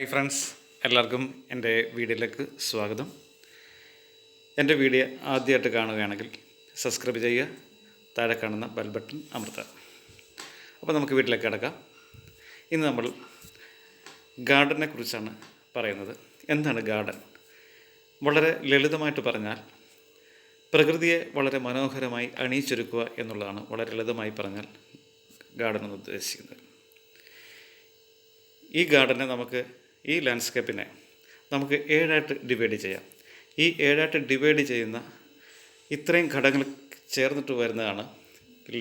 Hi friends, എല്ലാവർക്കും എൻ്റെ വീഡിയോയിലേക്ക് സ്വാഗതം. എൻ്റെ വീഡിയോ ആദ്യമായിട്ട് കാണുകയാണെങ്കിൽ സബ്സ്ക്രൈബ് ചെയ്യുക, താഴെ കാണുന്ന ബെൽ ബട്ടൺ അമർത്തുക. അപ്പോൾ നമുക്ക് വീട്ടിലേക്ക് കിടക്കാം. ഇന്ന് നമ്മൾ ഗാർഡനെ കുറിച്ചാണ് പറയുന്നത്. എന്താണ് ഗാർഡൻ? വളരെ ലളിതമായിട്ട് പറഞ്ഞാൽ പ്രകൃതിയെ വളരെ മനോഹരമായി അണിയിച്ചൊരുക്കുക എന്നുള്ളതാണ് വളരെ ലളിതമായി പറഞ്ഞാൽ ഗാർഡൻ എന്ന് ഉദ്ദേശിക്കുന്നത്. ഈ ഗാർഡനെ ഈ ലാൻഡ്സ്കേപ്പിനെ നമുക്ക് 7ആയിട്ട് ഡിവൈഡ് ചെയ്യാം. ഈ 7ആയിട്ട് ഡിവൈഡ് ചെയ്യുന്ന ഇത്രയും ഘടകങ്ങൾ ചേർന്നിട്ട് വരുന്നതാണ്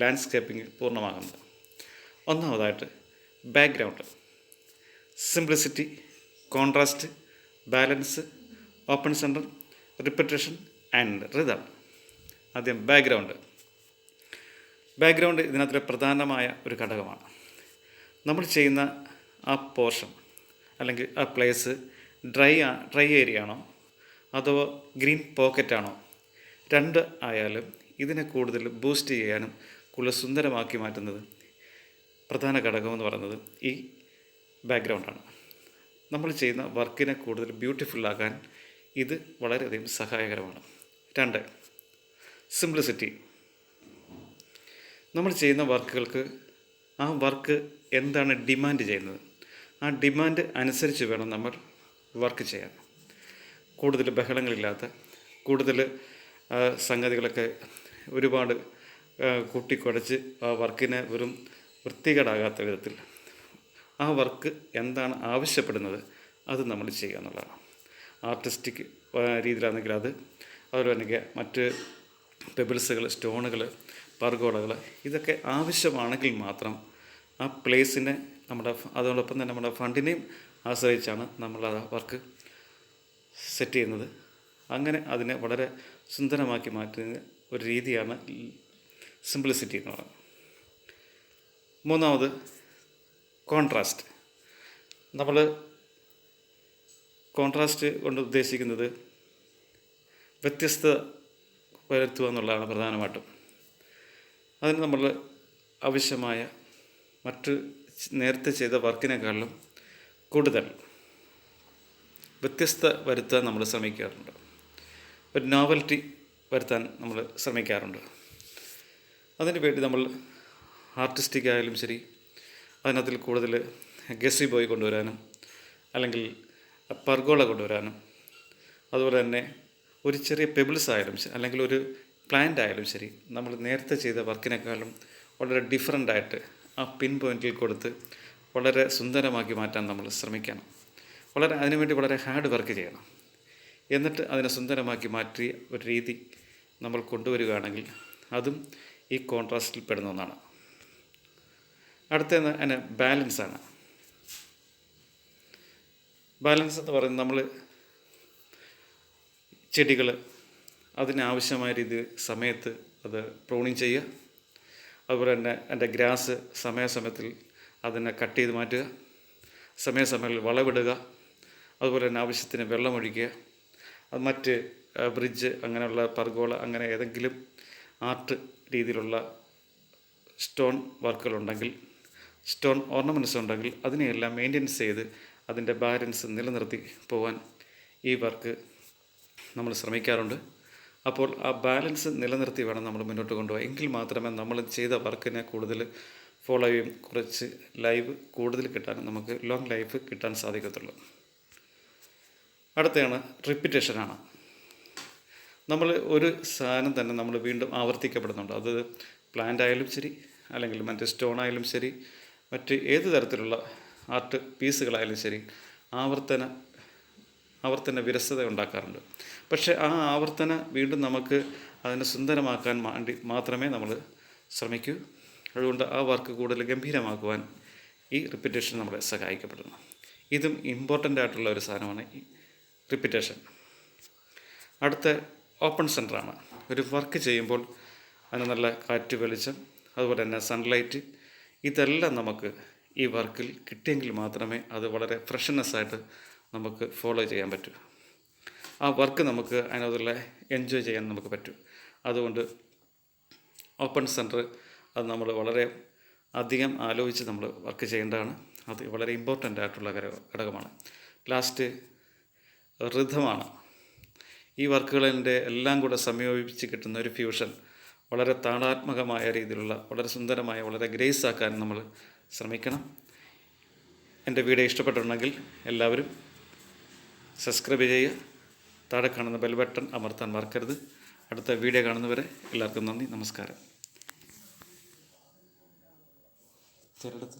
ലാൻഡ്സ്കേപ്പിംഗ് പൂർണ്ണമാകുന്നത്. ഒന്നാമതായിട്ട് background, simplicity, contrast, balance, open centre, reparation and rhythm. ആദ്യം ബാക്ക്ഗ്രൗണ്ട് ഇതിനകത്തിലെ പ്രധാനമായ ഒരു ഘടകമാണ്. നമ്മൾ ചെയ്യുന്ന ആ പോർഷൻ അല്ലെങ്കിൽ ആ പ്ലേസ് ഡ്രൈ ഏരിയ ആണോ അതോ ഗ്രീൻ പോക്കറ്റാണോ, രണ്ട് ആയാലും ഇതിനെ കൂടുതൽ ബൂസ്റ്റ് ചെയ്യാനും കൂടുതൽ സുന്ദരമാക്കി മാറ്റുന്നത് പ്രധാന ഘടകമെന്ന് പറയുന്നത് ഈ ബാക്ക്ഗ്രൗണ്ടാണ്. നമ്മൾ ചെയ്യുന്ന വർക്കിനെ കൂടുതൽ ബ്യൂട്ടിഫുള്ളാക്കാൻ ഇത് വളരെയധികം സഹായകരമാണ്. 2, സിംപ്ലിസിറ്റി. നമ്മൾ ചെയ്യുന്ന വർക്കുകൾക്ക് ആ വർക്ക് എന്താണ് ഡിമാൻഡ് ചെയ്യുന്നത്, ആ ഡിമാൻഡ് അനുസരിച്ച് വേണം നമ്മൾ വർക്ക് ചെയ്യാൻ. കൂടുതൽ ബഹളങ്ങളില്ലാത്ത, കൂടുതൽ സംഗതികളൊക്കെ ഒരുപാട് കൂട്ടിക്കുഴച്ച് ആ വർക്കിനെ വെറും വൃത്തികേടാകാത്ത വിധത്തിൽ ആ വർക്ക് എന്താണ് ആവശ്യപ്പെടുന്നത് അത് നമ്മൾ ചെയ്യുക എന്നുള്ളതാണ്. ആർട്ടിസ്റ്റിക് രീതിയിലാണെങ്കിൽ അതുപോലെ തന്നെ മറ്റ് പെബിൾസുകൾ, സ്റ്റോണുകൾ, പർഗോളകൾ ഇതൊക്കെ ആവശ്യമാണെങ്കിൽ മാത്രം ആ പ്ലേസിനെ അതോടൊപ്പം തന്നെ നമ്മുടെ ഫണ്ടിനെയും ആശ്രയിച്ചാണ് നമ്മൾ ആ വർക്ക് സെറ്റ് ചെയ്യുന്നത്. അങ്ങനെ അതിനെ വളരെ സുന്ദരമാക്കി മാറ്റുന്ന ഒരു രീതിയാണ് സിംപ്ലിസിറ്റി എന്ന് പറയുന്നത്. 3, കോൺട്രാസ്റ്റ്. നമ്മൾ കോൺട്രാസ്റ്റ് കൊണ്ട് ഉദ്ദേശിക്കുന്നത് വ്യത്യസ്തത വരുത്തുക എന്നുള്ളതാണ് പ്രധാനമായിട്ടും. അതിന് നമ്മൾ ആവശ്യമായ മറ്റ് നേരത്തെ ചെയ്ത വർക്കിനേക്കാളും കൂടുതൽ വ്യത്യസ്ത വരുത്താൻ നമ്മൾ ശ്രമിക്കാറുണ്ട്. ഒരു നോവൽറ്റി വരുത്താൻ നമ്മൾ ശ്രമിക്കാറുണ്ട്. അതിന് വേണ്ടി നമ്മൾ ആർട്ടിസ്റ്റിക് ആയാലും ശരി, അതിനകത്തിൽ കൂടുതൽ ഗസി ബോയ് കൊണ്ടുവരാനും അല്ലെങ്കിൽ പർഗോള കൊണ്ടുവരാനും അതുപോലെ തന്നെ ഒരു ചെറിയ പെബിൾസ് ആയാലും ശരി അല്ലെങ്കിൽ ഒരു പ്ലാന്റ് ആയാലും ശരി, നമ്മൾ നേരത്തെ ചെയ്ത വർക്കിനേക്കാളും വളരെ ഡിഫറൻ്റായിട്ട് ആ പിൻ പോയിൻറ്റിൽ കൊടുത്ത് വളരെ സുന്ദരമാക്കി മാറ്റാൻ നമ്മൾ ശ്രമിക്കണം. അതിനുവേണ്ടി വളരെ ഹാർഡ് വർക്ക് ചെയ്യണം. എന്നിട്ട് അതിനെ സുന്ദരമാക്കി മാറ്റിയ ഒരു രീതി നമ്മൾ കൊണ്ടുവരികയാണെങ്കിൽ അതും ഈ കോൺട്രാസ്റ്റിൽ പെടുന്ന ഒന്നാണ്. അടുത്തത് അതിന് ബാലൻസാണ്. ബാലൻസ് എന്ന് പറയുന്നത് നമ്മൾ ചെടികൾ അതിനാവശ്യമായ രീതിയിൽ സമയത്ത് അത് പ്രൂണിങ് ചെയ്യുക, അതുപോലെ തന്നെ അതിൻ്റെ ഗ്രാസ് സമയാസമയത്തിൽ അതിനെ കട്ട് ചെയ്ത് മാറ്റുക, സമയാസമയങ്ങളിൽ വളവിടുക, അതുപോലെ തന്നെ ആവശ്യത്തിന് വെള്ളമൊഴിക്കുക. അത് മറ്റ് ബ്രിഡ്ജ് അങ്ങനെയുള്ള പർഗോള അങ്ങനെ ഏതെങ്കിലും ആർട്ട് രീതിയിലുള്ള സ്റ്റോൺ വർക്കുകളുണ്ടെങ്കിൽ, സ്റ്റോൺ ഓർണമെൻറ്റ്സ് ഉണ്ടെങ്കിൽ അതിനെയെല്ലാം മെയിൻ്റെനൻസ് ചെയ്ത് അതിൻ്റെ ബാലൻസ് നിലനിർത്തി പോകാൻ ഈ വർക്ക് നമ്മൾ ശ്രമിക്കാറുണ്ട്. അപ്പോൾ ആ ബാലൻസ് നിലനിർത്തി വേണം നമ്മൾ മുന്നോട്ട് കൊണ്ടുപോകാൻ. എങ്കിൽ മാത്രമേ നമ്മൾ ചെയ്ത വർക്കിനെ കൂടുതൽ ഫോളോ ചെയ്യും, കുറച്ച് ലൈവ് കൂടുതൽ കിട്ടാനും നമുക്ക് ലോങ് ലൈഫ് കിട്ടാൻ സാധിക്കത്തുള്ളൂ. അടുത്തതാണ് റിപ്പീറ്റേഷനാണ്. നമ്മൾ ഒരു സാധനം തന്നെ നമ്മൾ വീണ്ടും ആവർത്തിക്കപ്പെടുന്നുണ്ട്. അത് പ്ലാന്റ് ആയാലും ശരി അല്ലെങ്കിൽ മറ്റ് സ്റ്റോൺ ആയാലും ശരി, മറ്റ് ഏത് തരത്തിലുള്ള ആർട്ട് പീസുകളായാലും ശരി, ആവർത്തന വിരസത ഉണ്ടാക്കാറുണ്ട്. പക്ഷേ ആ ആവർത്തന വീണ്ടും നമുക്ക് അതിനെ സുന്ദരമാക്കാൻ വേണ്ടി മാത്രമേ നമ്മൾ ശ്രമിക്കൂ. അതുകൊണ്ട് ആ വർക്ക് കൂടുതൽ ഗംഭീരമാക്കുവാൻ ഈ റിപ്പീറ്റേഷൻ നമ്മളെ സഹായിക്കപ്പെടുന്നു. ഇതും ഇമ്പോർട്ടൻ്റ് ആയിട്ടുള്ള ഒരു സാധനമാണ് ഈ റിപ്പീറ്റേഷൻ. അടുത്ത ഓപ്പൺ സെൻറ്ററാണ്. ഒരു വർക്ക് ചെയ്യുമ്പോൾ അതിന് നല്ല കാറ്റ്, വെളിച്ചം, അതുപോലെ തന്നെ സൺലൈറ്റ് ഇതെല്ലാം നമുക്ക് ഈ വർക്കിൽ കിട്ടിയെങ്കിൽ മാത്രമേ അത് വളരെ ഫ്രഷ്നെസ്സായിട്ട് നമുക്ക് ഫോളോ ചെയ്യാൻ പറ്റൂ. ആ വർക്ക് നമുക്ക് അതിനകത്തുള്ള എൻജോയ് ചെയ്യാൻ നമുക്ക് പറ്റും. അതുകൊണ്ട് ഓപ്പൺ സെൻറ്റർ അത് നമ്മൾ വളരെ അധികം ആലോചിച്ച് നമ്മൾ വർക്ക് ചെയ്യേണ്ടതാണ്. അത് വളരെ ഇമ്പോർട്ടൻ്റ് ആയിട്ടുള്ള ഘടകമാണ്. ലാസ്റ്റ് ഋതമാണ്. ഈ വർക്കുകളിൻ്റെ എല്ലാം കൂടെ സംയോജിപ്പിച്ച് കിട്ടുന്ന ഒരു ഫ്യൂഷൻ വളരെ താളാത്മകമായ രീതിയിലുള്ള, വളരെ സുന്ദരമായ, വളരെ ഗ്രേസ് ആക്കാൻ നമ്മൾ ശ്രമിക്കണം. എൻ്റെ വീഡിയോ ഇഷ്ടപ്പെട്ടിട്ടുണ്ടെങ്കിൽ എല്ലാവരും സബ്സ്ക്രൈബ് ചെയ്യുക. താഴെ കാണുന്ന ബെൽ ബട്ടൺ അമർത്താൻ മറക്കരുത്. അടുത്ത വീഡിയോ കാണുന്നവരെ എല്ലാവർക്കും നന്ദി, നമസ്കാരം. ചിലടത്ത്